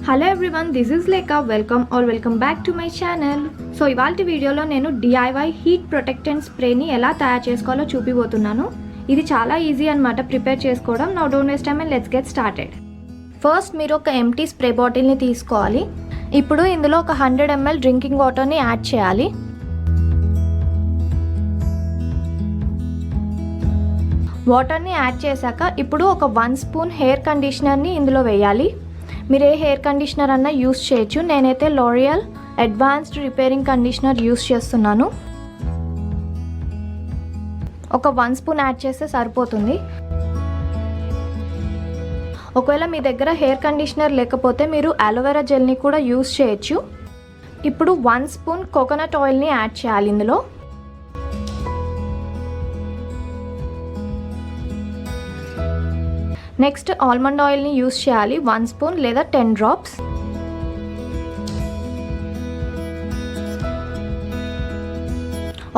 Hello everyone, this is లేఖ. Welcome back to my channel. So ఇవాళ వీడియోలో నేను DIY హీట్ ప్రొటెక్టెంట్ స్ప్రేని ఎలా తయారు చేసుకోవాలో చూపిపోతున్నాను. ఇది చాలా ఈజీ అన్నమాట ప్రిపేర్ చేసుకోవడం. Now don't waste time and let's get started. First మీరు ఒక ఎంటీ స్ప్రే బాటిల్ని తీసుకోవాలి. ఇప్పుడు ఇందులో ఒక 100 ml డ్రింకింగ్ వాటర్ని యాడ్ చేయాలి. వాటర్ని యాడ్ చేశాక ఇప్పుడు ఒక 1 స్పూన్ హెయిర్ కండిషనర్ని ఇందులో వేయాలి. మీరు ఏ హెయిర్ కండిషనర్ అన్నా యూస్ చేయొచ్చు. నేనైతే L'Oreal advanced repairing conditioner use చేస్తున్నాను. ఒక 1 స్పూన్ యాడ్ చేస్తే సరిపోతుంది. ఒకవేళ మీ దగ్గర హెయిర్ కండిషనర్ లేకపోతే మీరు అలోవెరా జెల్ని కూడా యూస్ చేయొచ్చు. ఇప్పుడు 1 స్పూన్ కోకోనట్ ఆయిల్ని యాడ్ చేయాలి ఇందులో. నెక్స్ట్ ఆల్మండ్ ఆయిల్ని యూస్ చేయాలి. 1 స్పూన్ లేదా 10 డ్రాప్స్.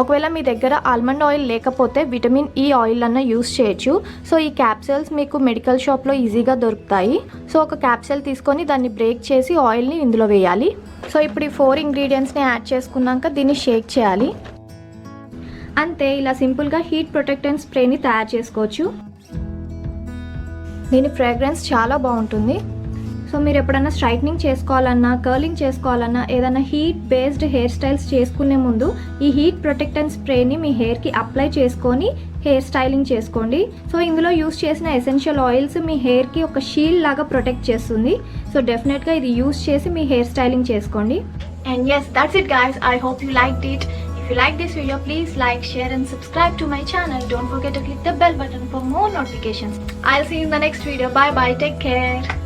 ఒకవేళ మీ దగ్గర ఆల్మండ్ ఆయిల్ లేకపోతే విటమిన్ E ఆయిల్ అన్న యూస్ చేయొచ్చు. సో ఈ క్యాప్సూల్స్ మీకు మెడికల్ షాప్లో ఈజీగా దొరుకుతాయి. సో ఒక క్యాప్సూల్ తీసుకొని దాన్ని బ్రేక్ చేసి ఆయిల్ని ఇందులో వేయాలి. సో ఇప్పుడు ఈ 4 ఇంగ్రీడియంట్స్ని యాడ్ చేసుకున్నాక దీన్ని షేక్ చేయాలి. అంతే, ఇలా సింపుల్గా హీట్ ప్రొటెక్టెంట్ స్ప్రేని తయారు చేసుకోవచ్చు. దీని ఫ్రేగ్రెన్స్ చాలా బాగుంటుంది. సో మీరు ఎప్పుడైనా స్ట్రైట్నింగ్ చేసుకోవాలన్నా, కర్లింగ్ చేసుకోవాలన్నా, ఏదైనా హీట్ బేస్డ్ హెయిర్ స్టైల్స్ చేసుకునే ముందు ఈ హీట్ ప్రొటెక్టెంట్ స్ప్రేని మీ హెయిర్కి అప్లై చేసుకొని హెయిర్ స్టైలింగ్ చేసుకోండి. సో ఇందులో యూస్ చేసిన ఎసెన్షియల్ ఆయిల్స్ మీ హెయిర్కి ఒక షీల్డ్ లాగా ప్రొటెక్ట్ చేస్తుంది. సో డెఫినెట్గా ఇది యూస్ చేసి మీ హెయిర్ స్టైలింగ్ చేసుకోండి. And yes, that's it guys. I hope you liked it. If you like this video, please like, share and subscribe to my channel. Don't forget to click the bell button for more notifications. I'll see you in the next video. Bye bye. Take care.